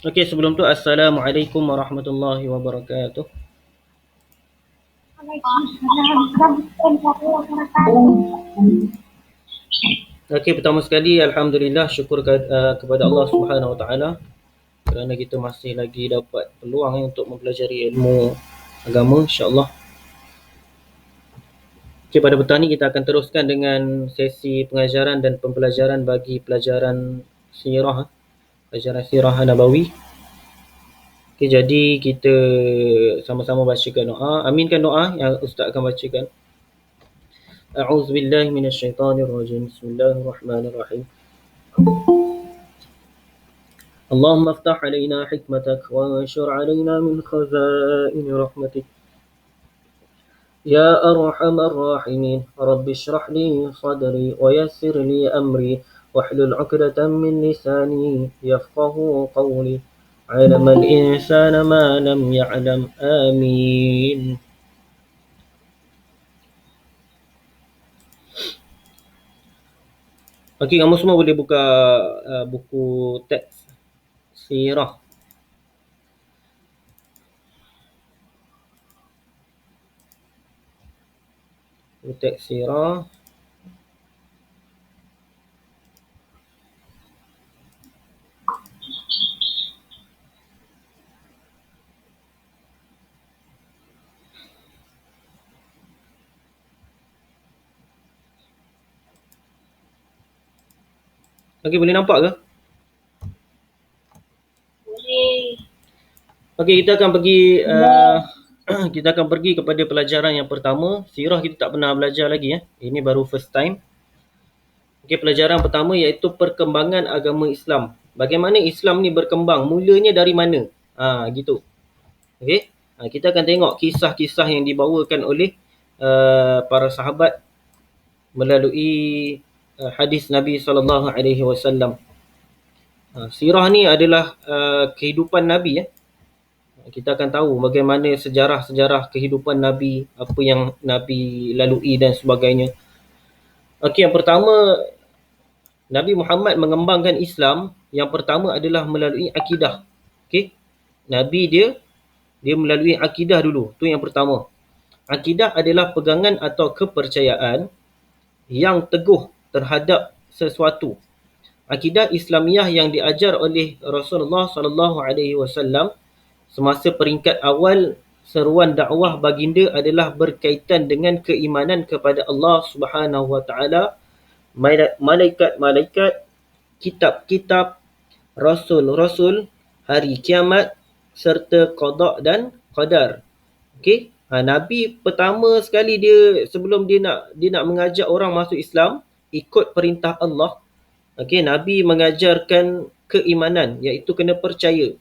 Okey, sebelum tu Assalamualaikum warahmatullahi wabarakatuh. Okey, pertama sekali alhamdulillah syukur kepada Allah Subhanahu Wa Taala kerana kita masih lagi dapat peluang untuk mempelajari ilmu agama insya-Allah. Okey, pada petang ni kita akan teruskan dengan sesi pengajaran dan pembelajaran bagi pelajaran sirah Nabawi. Okey, jadi kita sama-sama bacakan doa. Aminkan doa yang ustaz akan bacakan. A'udzu billahi minasyaitonir rajim. Bismillahirrahmanirrahim. اللهم افتح علينا حكمتك وانشر علينا من خزائن رحمتك يا أرحم الراحمين رب اشرح لي صدري ويسر لي أمري واحلل عقدة من لساني يفقه قولي علم الإنسان ما لم يعلم آمين. Okey, kamu semua boleh buka buku teks sirah. Teks sirah. Okey, boleh nampak ke? Boleh. Okey, kita akan pergi kepada pelajaran yang pertama. Sirah kita tak pernah belajar lagi ya. Ini baru first time. Okey, pelajaran pertama iaitu perkembangan agama Islam. Bagaimana Islam ni berkembang? Mulanya dari mana? Gitu. Okey. Kita akan tengok kisah-kisah yang dibawakan oleh para sahabat melalui hadis Nabi SAW. Sirah ni adalah kehidupan Nabi ya. Kita akan tahu bagaimana sejarah-sejarah kehidupan Nabi, apa yang Nabi lalui dan sebagainya. Okey, yang pertama, Nabi Muhammad mengembangkan Islam, yang pertama adalah melalui akidah. Okey. Nabi dia melalui akidah dulu. Tu yang pertama. Akidah adalah pegangan atau kepercayaan yang teguh terhadap sesuatu. Akidah Islamiah yang diajar oleh Rasulullah SAW semasa peringkat awal seruan dakwah baginda adalah berkaitan dengan keimanan kepada Allah Subhanahu Wa Taala, malaikat-malaikat, kitab-kitab, rasul-rasul, hari kiamat serta qada dan qadar. Okey, Nabi pertama sekali dia sebelum dia nak mengajak orang masuk Islam ikut perintah Allah. Okey, Nabi mengajarkan keimanan iaitu kena percaya.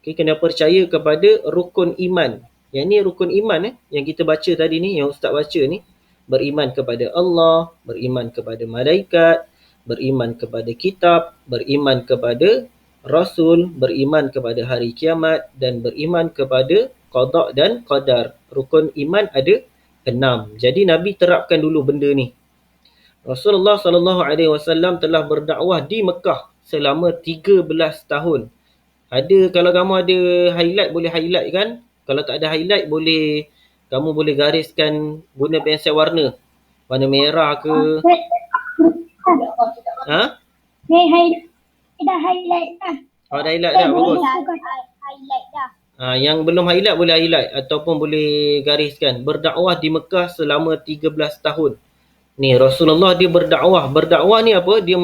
Okey, kena percaya kepada rukun iman. Yang ni rukun iman yang kita baca tadi ni, yang ustaz baca ni, beriman kepada Allah, beriman kepada malaikat, beriman kepada kitab, beriman kepada rasul, beriman kepada hari kiamat dan beriman kepada qada dan qadar. Rukun iman ada 6. Jadi Nabi terapkan dulu benda ni. Rasulullah SAW telah berdakwah di Mekah selama 13 tahun. Kalau kamu ada highlight boleh highlight kan. Kalau tak ada highlight kamu boleh gariskan guna pensel warna. Warna merah ke. Dah highlight dah. Dah highlight dah, bagus. Highlight dah. Yang belum highlight boleh highlight ataupun boleh gariskan. Berdakwah di Mekah selama 13 tahun. Ni Rasulullah dia berdakwah. Berdakwah ni apa? Dia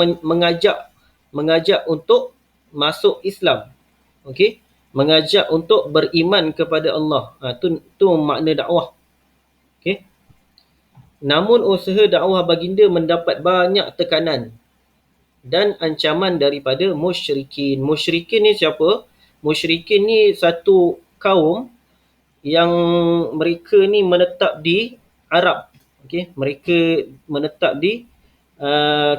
mengajak untuk masuk Islam. Okey, mengajak untuk beriman kepada Allah. Tu makna dakwah. Okey. Namun usaha dakwah baginda mendapat banyak tekanan dan ancaman daripada musyrikin. Musyrikin ni siapa? Musyrikin ni satu kaum yang mereka ni menetap di Arab. Okey, mereka menetap di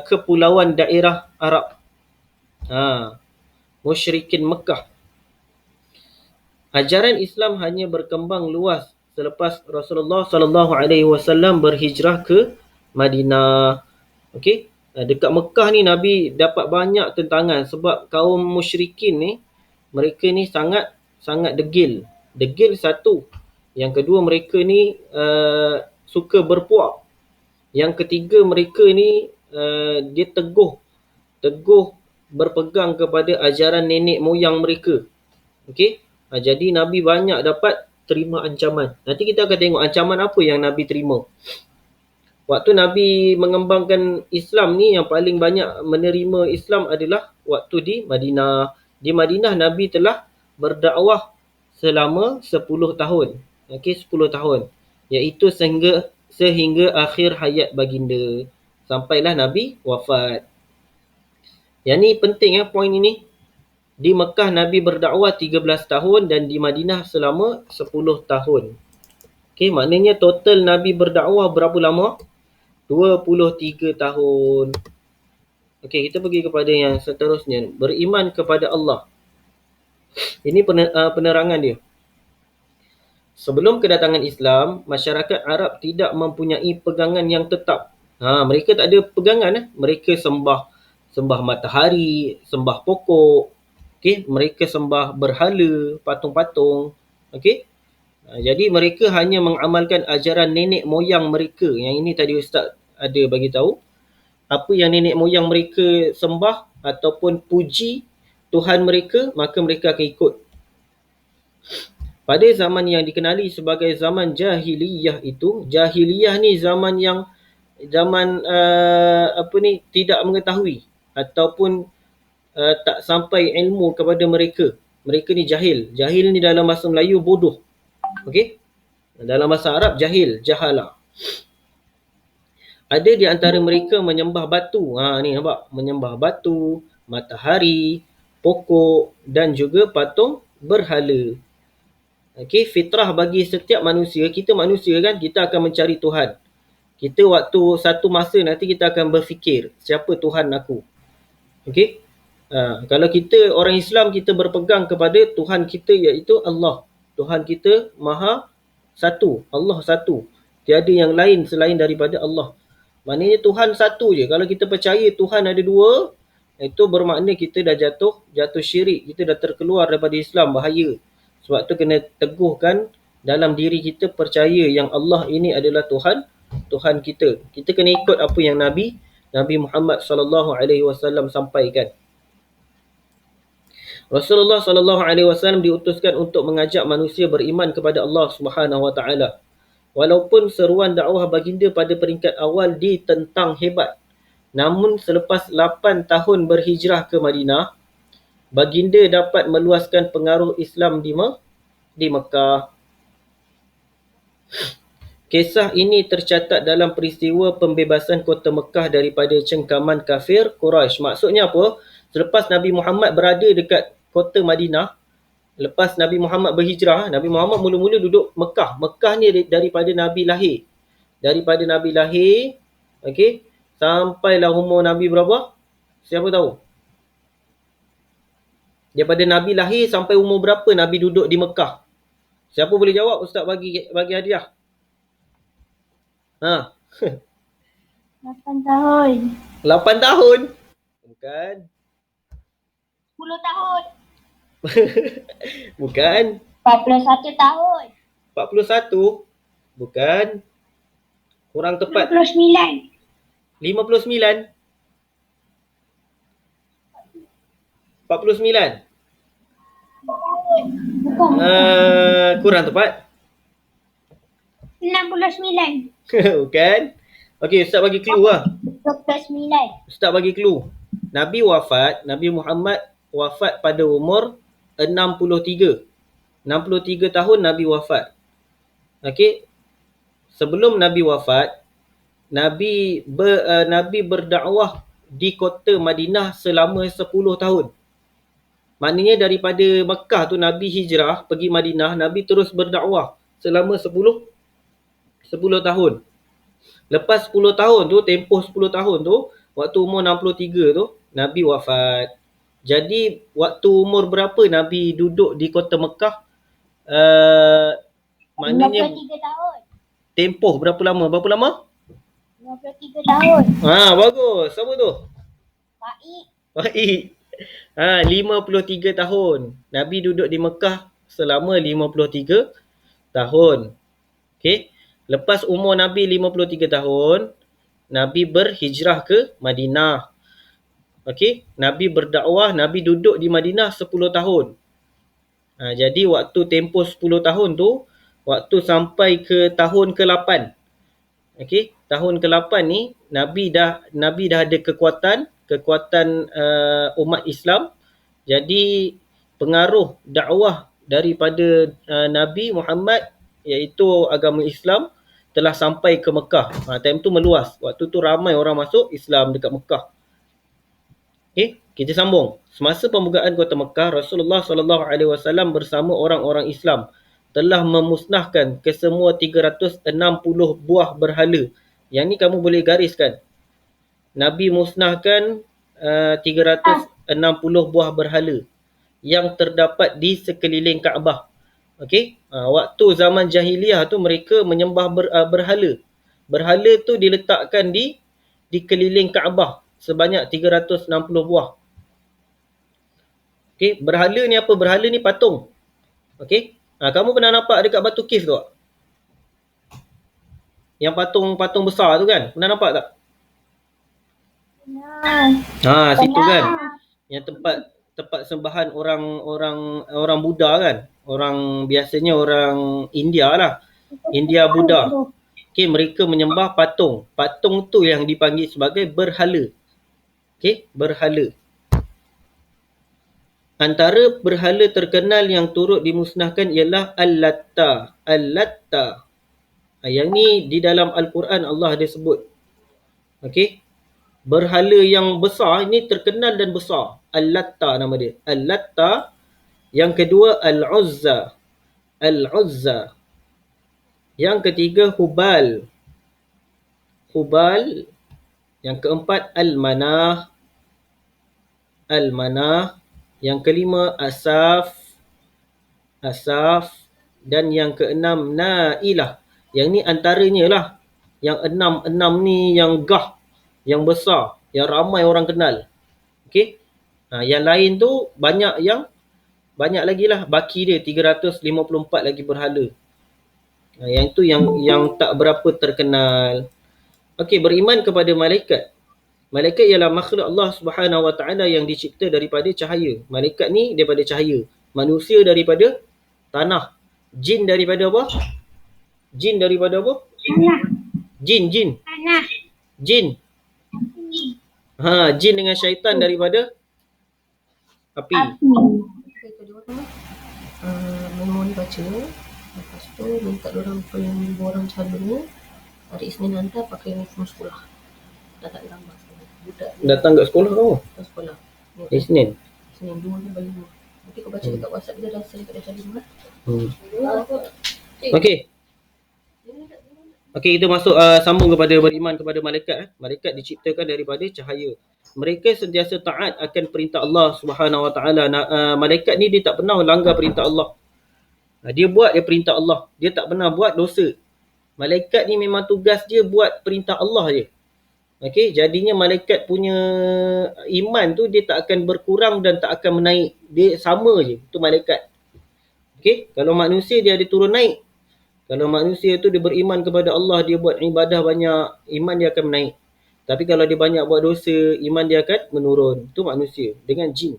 kepulauan daerah Arab. Musyrikin Mekah. Ajaran Islam hanya berkembang luas selepas Rasulullah SAW berhijrah ke Madinah. Okey, dekat Mekah ni Nabi dapat banyak tentangan sebab kaum musyrikin ni mereka ni sangat degil. Degil satu. Yang kedua, mereka ni suka berpuak. Yang ketiga, mereka ni dia teguh berpegang kepada ajaran nenek moyang mereka. Okey. Jadi Nabi banyak dapat terima ancaman. Nanti kita akan tengok ancaman apa yang Nabi terima. Waktu Nabi mengembangkan Islam ni, yang paling banyak menerima Islam adalah waktu di Madinah. Di Madinah Nabi telah berdakwah selama 10 tahun. Okey, 10 tahun. Iaitu sehingga akhir hayat baginda. Sampailah Nabi wafat. Yang ni penting poin ini. Di Mekah Nabi berdakwah 13 tahun dan di Madinah selama 10 tahun. Okey, maknanya total Nabi berdakwah berapa lama? 23 tahun. Okey, kita pergi kepada yang seterusnya. Beriman kepada Allah. Ini penerangan dia. Sebelum kedatangan Islam, masyarakat Arab tidak mempunyai pegangan yang tetap. Mereka tak ada pegangan. Mereka sembah matahari, sembah pokok. Okey, mereka sembah berhala, patung-patung. Okey. Jadi mereka hanya mengamalkan ajaran nenek moyang mereka. Yang ini tadi Ustaz ada bagi tahu. Apa yang nenek moyang mereka sembah ataupun puji Tuhan mereka, maka mereka akan ikut. Pada zaman yang dikenali sebagai zaman jahiliyah itu, jahiliyah ni zaman tidak mengetahui ataupun tak sampai ilmu kepada mereka. Mereka ni jahil. Jahil ni dalam bahasa Melayu bodoh. Okey? Dalam bahasa Arab jahil, jahala. Ada di antara mereka menyembah batu. Ni nampak, menyembah batu, matahari, pokok dan juga patung berhala. Okey, fitrah bagi setiap manusia, kita manusia kan, kita akan mencari Tuhan. Kita waktu satu masa nanti kita akan berfikir, siapa Tuhan aku? Okey? Kalau kita orang Islam, kita berpegang kepada Tuhan kita iaitu Allah. Tuhan kita Maha Satu. Allah satu. Tiada yang lain selain daripada Allah. Maknanya Tuhan satu je. Kalau kita percaya Tuhan ada dua, itu bermakna kita dah jatuh syirik. Kita dah terkeluar daripada Islam. Bahaya. Sebab tu kena teguhkan dalam diri kita percaya yang Allah ini adalah Tuhan kita. Kita kena ikut apa yang Nabi Muhammad SAW sampaikan. Rasulullah SAW diutuskan untuk mengajak manusia beriman kepada Allah Subhanahu Wa Taala. Walaupun seruan dakwah baginda pada peringkat awal ditentang hebat, namun selepas 8 tahun berhijrah ke Madinah, baginda dapat meluaskan pengaruh Islam di Mekah. Kisah ini tercatat dalam peristiwa pembebasan kota Mekah daripada cengkaman kafir Quraisy. Maksudnya apa? Selepas Nabi Muhammad berada dekat kota Madinah, lepas Nabi Muhammad berhijrah, Nabi Muhammad mula-mula duduk Mekah. Mekah ni daripada Nabi lahir. Daripada Nabi lahir, okey, sampailah umur Nabi berapa? Siapa tahu? Daripada Nabi lahir sampai umur berapa Nabi duduk di Mekah? Siapa boleh jawab? Ustaz bagi hadiah. 8 tahun. 8 tahun? Bukan. 10 tahun. Bukan. 41 tahun. 41? Bukan. Kurang tepat. 59. 59? 49? Bukan. Kurang tepat. 69. Bukan. Okey, Ustaz bagi clue lah. 29. Ustaz bagi clue. Nabi Muhammad wafat pada umur 63. 63 tahun Nabi wafat. Okey. Sebelum Nabi wafat, Nabi berdakwah di kota Madinah selama 10 tahun. Maknanya daripada Mekah tu Nabi hijrah pergi Madinah, Nabi terus berdakwah selama 10 tahun. Lepas 10 tahun tu, tempoh 10 tahun tu, waktu umur 63 tu, Nabi wafat. Jadi, waktu umur berapa Nabi duduk di kota Mekah? Maknanya 53 tahun. tempoh berapa lama? 53 tahun. Bagus. Siapa tu? Baik. Baik. 53 tahun. Nabi duduk di Mekah selama 53 tahun. Okey. Lepas umur Nabi 53 tahun, Nabi berhijrah ke Madinah. Okey, Nabi berdakwah, Nabi duduk di Madinah 10 tahun. Jadi waktu tempoh 10 tahun tu, waktu sampai ke tahun ke-8. Okey, tahun ke-8 ni Nabi dah ada kekuatan umat Islam. Jadi pengaruh dakwah daripada Nabi Muhammad, iaitu agama Islam, telah sampai ke Mekah. Time tu meluas. Waktu tu ramai orang masuk Islam dekat Mekah. Okey, kita sambung. Semasa pembukaan kota Mekah, Rasulullah SAW bersama orang-orang Islam telah memusnahkan kesemua 360 buah berhala. Yang ni kamu boleh gariskan. Nabi musnahkan 360 buah berhala yang terdapat di sekeliling Kaabah. Okey, waktu zaman jahiliah tu mereka menyembah berhala. Berhala tu diletakkan di keliling Kaabah sebanyak 360 buah. Okey, berhala ni apa? Berhala ni patung. Okey, kamu pernah nampak dekat Batu Kif tu tak? Yang patung besar tu kan? Pernah nampak tak? Situ kan. Yang tempat sembahan orang Buddha kan. Orang biasanya orang India lah. India Buddha. Okey, mereka menyembah patung. Patung tu yang dipanggil sebagai berhala. Okey, berhala. Antara berhala terkenal yang turut dimusnahkan ialah Al-Latta. Al-Latta. Yang ni di dalam Al-Quran Allah ada sebut. Okey. Berhala yang besar ini terkenal dan besar. Al-Latta nama dia. Al-Latta. Yang kedua Al-Uzza. Al-Uzza. Yang ketiga Hubal. Hubal. Yang keempat Al-Manah. Al-Manah. Yang kelima Asaf. Asaf. Dan yang keenam Nailah. Yang ni antaranya lah. Yang enam ni yang gah. Yang besar. Yang ramai orang kenal. Okey. Yang lain tu banyak lagi lah. Baki dia 354 lagi berhala. Yang tu yang tak berapa terkenal. Okey, beriman kepada malaikat. Malaikat ialah makhluk Allah Subhanahu Wa Taala yang dicipta daripada cahaya. Malaikat ni daripada cahaya. Manusia daripada tanah. Jin daripada apa? Jin daripada apa? Tanah. Jin. Tanah. Jin. Jin dengan syaitan daripada api. Okay, kedua tu memohon baca. Lepas tu minta diorang penyembuh orang calon. Hari Isnin hantar pakai uniform sekolah. Dah tak ada gambar sekolah. Budak Datang kat sekolah kamu? ke sekolah. Isnin. Isnin 2 ni bagi 2. Nanti kau baca dekat WhatsApp dia dah send kat dia calon lah. Okey. Okey, kita masuk sambung kepada beriman kepada malaikat. Malaikat diciptakan daripada cahaya. Mereka sentiasa taat akan perintah Allah Subhanahu Wa Taala. Malaikat ni dia tak pernah langgar perintah Allah. Dia buat dia perintah Allah. Dia tak pernah buat dosa. Malaikat ni memang tugas dia buat perintah Allah je. Okey, jadinya malaikat punya iman tu dia tak akan berkurang dan tak akan menaik. Dia sama je. Itu malaikat. Okey, kalau manusia dia ada turun naik. Kalau manusia tu dia beriman kepada Allah, dia buat ibadah banyak, iman dia akan menaik. Tapi kalau dia banyak buat dosa, iman dia akan menurun. Itu manusia dengan jin.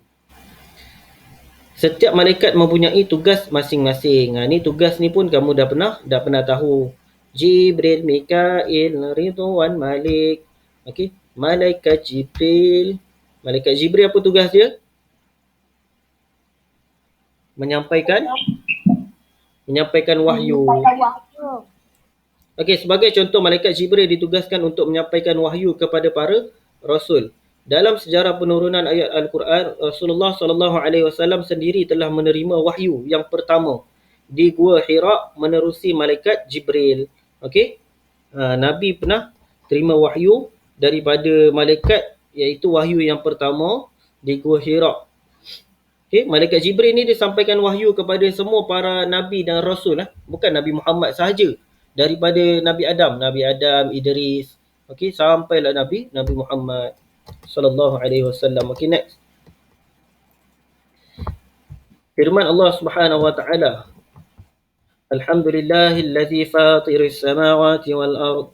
Setiap malaikat mempunyai tugas masing-masing. Ni tugas ni pun kamu dah pernah tahu. Jibril, Mikail, Ridwan, Malik. Okey, malaikat Jibril. Malaikat Jibril apa tugas dia? Menyampaikan wahyu. Okey, sebagai contoh malaikat Jibril ditugaskan untuk menyampaikan wahyu kepada para rasul. Dalam sejarah penurunan ayat Al-Quran, Rasulullah SAW sendiri telah menerima wahyu yang pertama di Gua Hira menerusi malaikat Jibril. Okey, Nabi pernah terima wahyu daripada malaikat, iaitu wahyu yang pertama di Gua Hira. Okay, malaikat Jibril ni disampaikan wahyu kepada semua para nabi dan rasul lah. Bukan Nabi Muhammad sahaja. Daripada Nabi Adam, Idris. Okey, sampailah Nabi Muhammad sallallahu alaihi wasallam. Okey, next. Firman Allah Subhanahu wa taala, Alhamdulillahilladzi fatiris samawati wal ard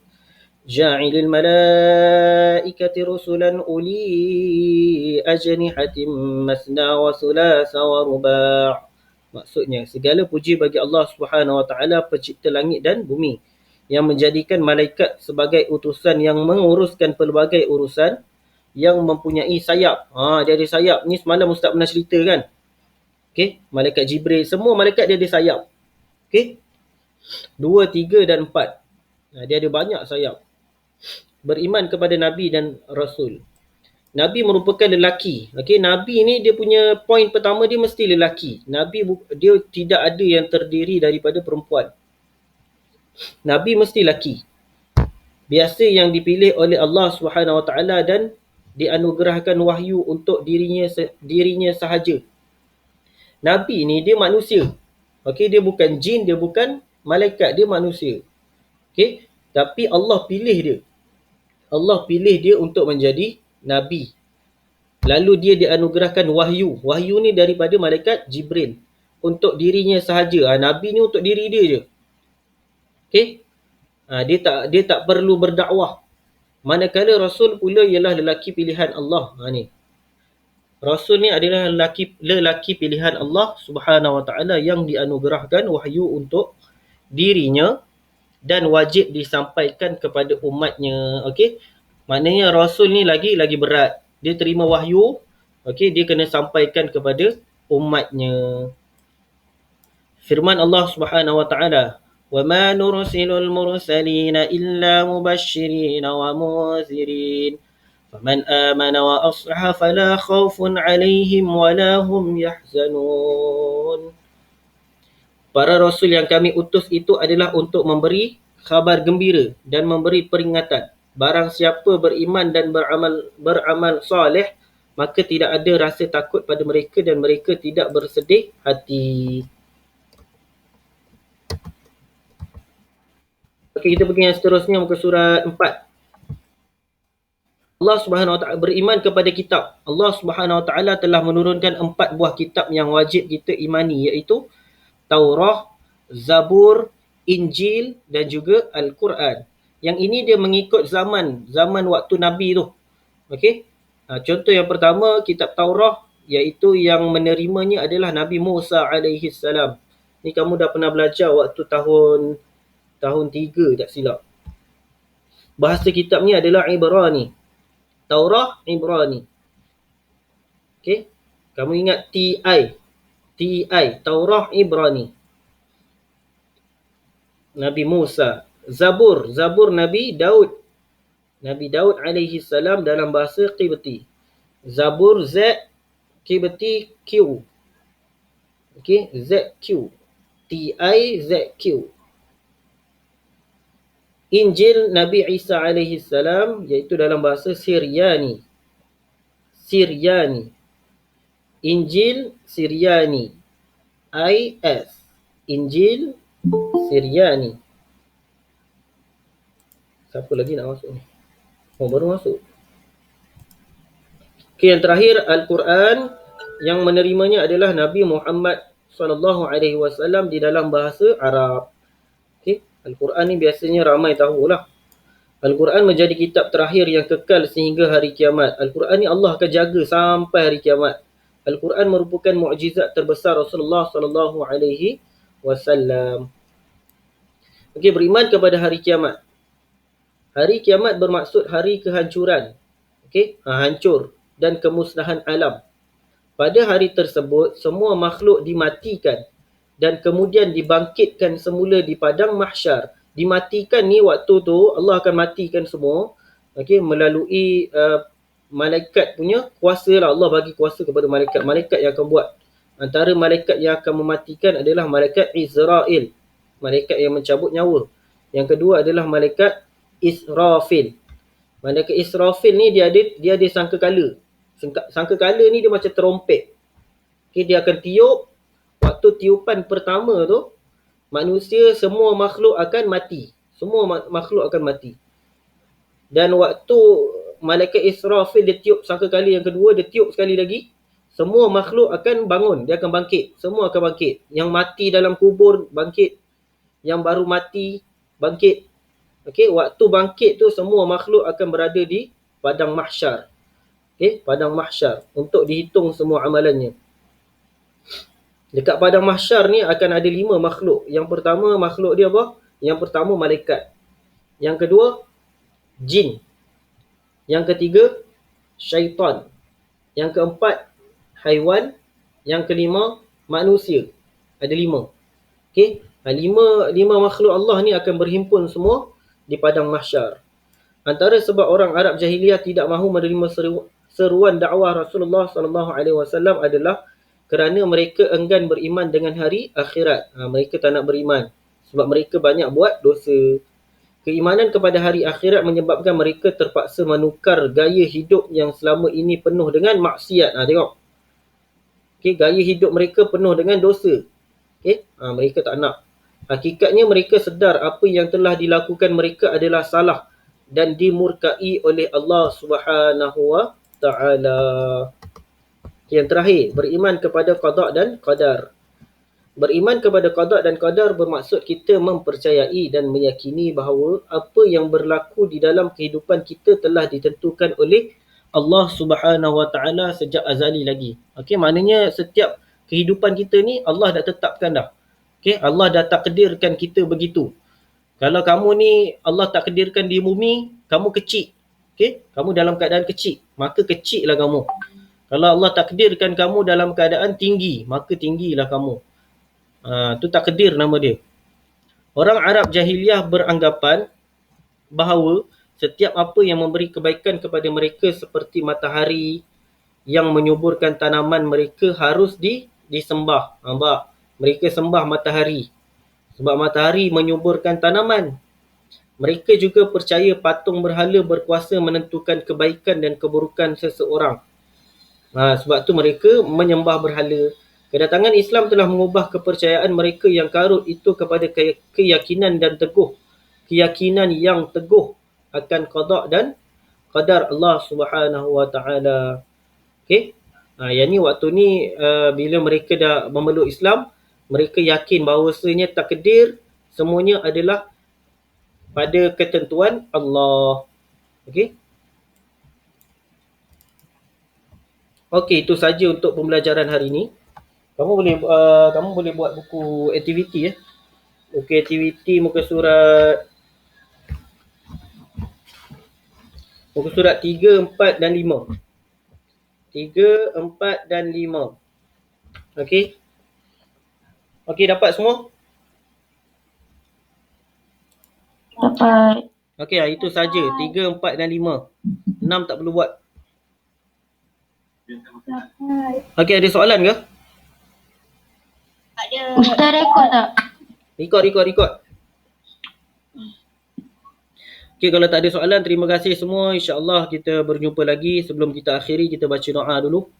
ja'ilil malaikati rusulan uli ajnihatin masna wa thulatha wa ruba'. Maksudnya, segala puji bagi Allah Subhanahu wa taala, pencipta langit dan bumi, yang menjadikan malaikat sebagai utusan yang menguruskan pelbagai urusan, yang mempunyai sayap. Dia ada sayap. Ni semalam Ustaz pernah cerita kan? Okey, malaikat Jibril, semua malaikat dia ada sayap. Okey? 2, 3 dan 4. Dia ada banyak sayap. Beriman kepada Nabi dan Rasul. Nabi merupakan lelaki. Okey, Nabi ni dia punya poin pertama, dia mesti lelaki. Nabi dia tidak ada yang terdiri daripada perempuan. Nabi mesti lelaki. Biasa yang dipilih oleh Allah Subhanahu wa taala dan dianugerahkan wahyu untuk dirinya sahaja. Nabi ni dia manusia. Okey, dia bukan jin, dia bukan malaikat, dia manusia. Okey, tapi Allah pilih dia. Allah pilih dia untuk menjadi Nabi. Lalu dia dianugerahkan wahyu. Wahyu ni daripada malaikat Jibril. Untuk dirinya sahaja. Nabi ni untuk diri dia je. Okey? Dia tak perlu berdakwah. Manakala Rasul pula ialah lelaki pilihan Allah. Ni. Rasul ni adalah lelaki pilihan Allah Subhanahu wa taala yang dianugerahkan wahyu untuk dirinya dan wajib disampaikan kepada umatnya. Okey? Maknanya Rasul ni lagi berat. Dia terima wahyu, okey, dia kena sampaikan kepada umatnya. Firman Allah Subhanahu wa taala, "Wa ma nursilul mursalina illa mubasysyirin wa munzirin. Faman amana wa aslaha fala khaufun 'alaihim wa la hum yahzanun." Para rasul yang kami utus itu adalah untuk memberi khabar gembira dan memberi peringatan. Barang siapa beriman dan beramal soleh, maka tidak ada rasa takut pada mereka dan mereka tidak bersedih hati. Okey, kita pergi yang seterusnya, muka surat 4. Allah Subhanahu wa taala beriman kepada kitab. Allah Subhanahu wa taala telah menurunkan 4 buah kitab yang wajib kita imani, iaitu Taurah, Zabur, Injil dan juga Al-Quran. Yang ini dia mengikut zaman waktu Nabi tu. Okey. Contoh yang pertama, kitab Taurah, iaitu yang menerimanya adalah Nabi Musa alaihi salam. Ni kamu dah pernah belajar waktu tahun 3 tak silap. Bahasa kitabnya adalah Ibrani. Taurah Ibrani. Okey. Kamu ingat TI, Taurah Ibrani. Nabi Musa. Zabur Nabi Daud. Nabi Daud alaihi salam dalam bahasa Qibti. Zabur Z, Qibti Q. Okey, ZQ. TI ZQ. Injil Nabi Isa alaihi salam, iaitu dalam bahasa Syriani. Injil Syriani. IS. Injil Syriani. Siapa lagi nak masuk ni? Baru masuk. Okey, yang terakhir Al-Quran, yang menerimanya adalah Nabi Muhammad SAW di dalam bahasa Arab. Okey, Al-Quran ni biasanya ramai tahulah. Al-Quran menjadi kitab terakhir yang kekal sehingga hari kiamat. Al-Quran ni Allah akan jaga sampai hari kiamat. Al-Quran merupakan mukjizat terbesar Rasulullah SAW. Okey, beriman kepada hari kiamat. Hari kiamat bermaksud hari kehancuran. Okey, hancur dan kemusnahan alam. Pada hari tersebut, semua makhluk dimatikan dan kemudian dibangkitkan semula di padang mahsyar. Dimatikan ni waktu tu Allah akan matikan semua, okey, melalui malaikat punya kuasa lah. Allah bagi kuasa kepada malaikat yang akan buat. Antara malaikat yang akan mematikan adalah malaikat Israel, malaikat yang mencabut nyawa. Yang kedua adalah malaikat Israfil. Malaikat Israfil ni dia ada sangkakala. Sangkakala ni dia macam terompet. Okay, dia akan tiup. Waktu tiupan pertama tu, manusia semua makhluk akan mati. Semua makhluk akan mati. Dan waktu malaikat Israfil dia tiup sangkakala yang kedua, dia tiup sekali lagi. semua makhluk akan bangun, dia akan bangkit, semua akan bangkit. Yang mati dalam kubur bangkit, yang baru mati bangkit. Okey, waktu bangkit tu semua makhluk akan berada di padang mahsyar. Okey, padang mahsyar untuk dihitung semua amalannya. Dekat padang mahsyar ni akan ada 5 makhluk. Yang pertama makhluk dia apa? Yang pertama malaikat. Yang kedua jin. Yang ketiga syaitan. Yang keempat haiwan. Yang kelima manusia. Ada 5. Okey, 5 makhluk Allah ni akan berhimpun semua di padang mahsyar. Antara sebab orang Arab jahiliah tidak mahu menerima seruan dakwah Rasulullah sallallahu alaihi wasallam adalah kerana mereka enggan beriman dengan hari akhirat. Mereka tak nak beriman sebab mereka banyak buat dosa. Keimanan kepada hari akhirat menyebabkan mereka terpaksa menukar gaya hidup yang selama ini penuh dengan maksiat. Tengok. Okey, gaya hidup mereka penuh dengan dosa. Okey, mereka tak nak. Hakikatnya mereka sedar apa yang telah dilakukan mereka adalah salah dan dimurkai oleh Allah Subhanahu wa taala. Yang terakhir, beriman kepada qada dan qadar. Beriman kepada qada dan qadar bermaksud kita mempercayai dan meyakini bahawa apa yang berlaku di dalam kehidupan kita telah ditentukan oleh Allah Subhanahu wa taala sejak azali lagi. Okey, maknanya setiap kehidupan kita ni Allah dah tetapkan dah. Okey, Allah dah takdirkan kita begitu. Kalau kamu ni Allah takdirkan di bumi, kamu kecil. Okey, kamu dalam keadaan kecil, maka kecillah kamu. Kalau Allah takdirkan kamu dalam keadaan tinggi, maka tinggilah kamu. Tu takdir nama dia. Orang Arab jahiliah beranggapan bahawa setiap apa yang memberi kebaikan kepada mereka seperti matahari yang menyuburkan tanaman mereka harus disembah. Nampak? Mereka sembah matahari sebab matahari menyuburkan tanaman. Mereka juga percaya patung berhala berkuasa menentukan kebaikan dan keburukan seseorang. Sebab tu mereka menyembah berhala. Kedatangan Islam telah mengubah kepercayaan mereka yang karut itu kepada keyakinan dan teguh. Keyakinan yang teguh akan qada dan qadar Allah Subhanahu wa taala. Okey. Yang ni waktu ni bila mereka dah memeluk Islam, mereka yakin bahawasanya takdir semuanya adalah pada ketentuan Allah. Okey. Okey, itu saja untuk pembelajaran hari ini. Kamu boleh buat buku aktiviti ya. Buku aktiviti muka surat 3, 4 dan 5. 3, 4 dan 5. Okey. Okey, dapat semua? Dapat. Okey, itu saja. 3, 4 dan 5. 6 tak perlu buat. Okey, ada soalan ke? Ada. Ustaz rekod tak? Rekod. Okey, kalau tak ada soalan, terima kasih semua. InsyaAllah kita berjumpa lagi. Sebelum kita akhiri, kita baca doa dulu.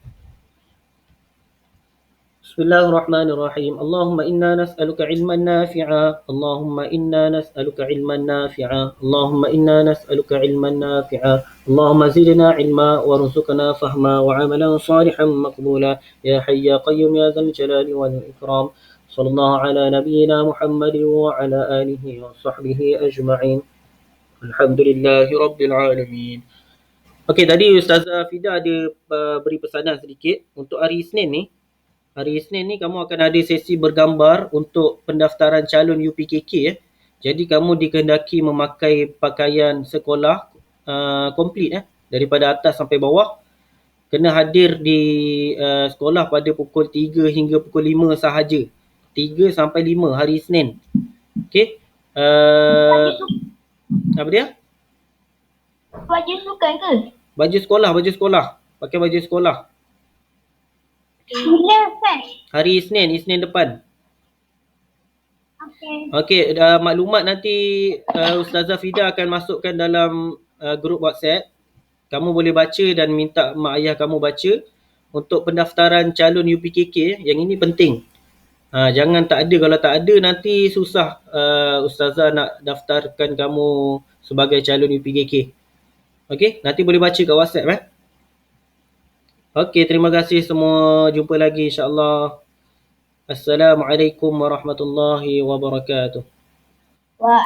Bismillahirrahmanirrahim. Allahumma inna nas'aluka ilman nafi'a. Allahumma inna nas'aluka ilman nafi'a. Allahumma inna nas'aluka ilman nafi'a. Allahumma zidna ilma warzuqna fahma wa amalan salihan maqbula. Ya hayy ya qayyum ya dzal jalali wal ikram. Sallallahu ala nabiyyina Muhammadin wa ala alihi wa sahbihi ajma'in. Alhamdulillahi rabbil alamin. Okey, tadi Ustazah Fida ada beri pesanan sedikit untuk hari Isnin ni. Hari Isnin ni kamu akan ada sesi bergambar untuk pendaftaran calon UPKK ya. Jadi kamu dikehendaki memakai pakaian sekolah komplit daripada atas sampai bawah. Kena hadir di sekolah pada pukul 3 hingga pukul 5 sahaja. 3 sampai 5 hari Isnin. Okey. Apa dia? Baju sukan ke? Baju sekolah. Pakai baju sekolah. Bila Ustaz? Hari Isnin depan. Okey, maklumat nanti Ustazah Fida akan masukkan dalam grup WhatsApp. Kamu boleh baca dan minta mak ayah kamu baca untuk pendaftaran calon UPKK. Yang ini penting. Jangan tak ada. Kalau tak ada nanti susah Ustazah nak daftarkan kamu sebagai calon UPKK. Okey, nanti boleh baca kat WhatsApp Okey, terima kasih semua. Jumpa lagi insya-Allah. Assalamualaikum warahmatullahi wabarakatuh. Wah.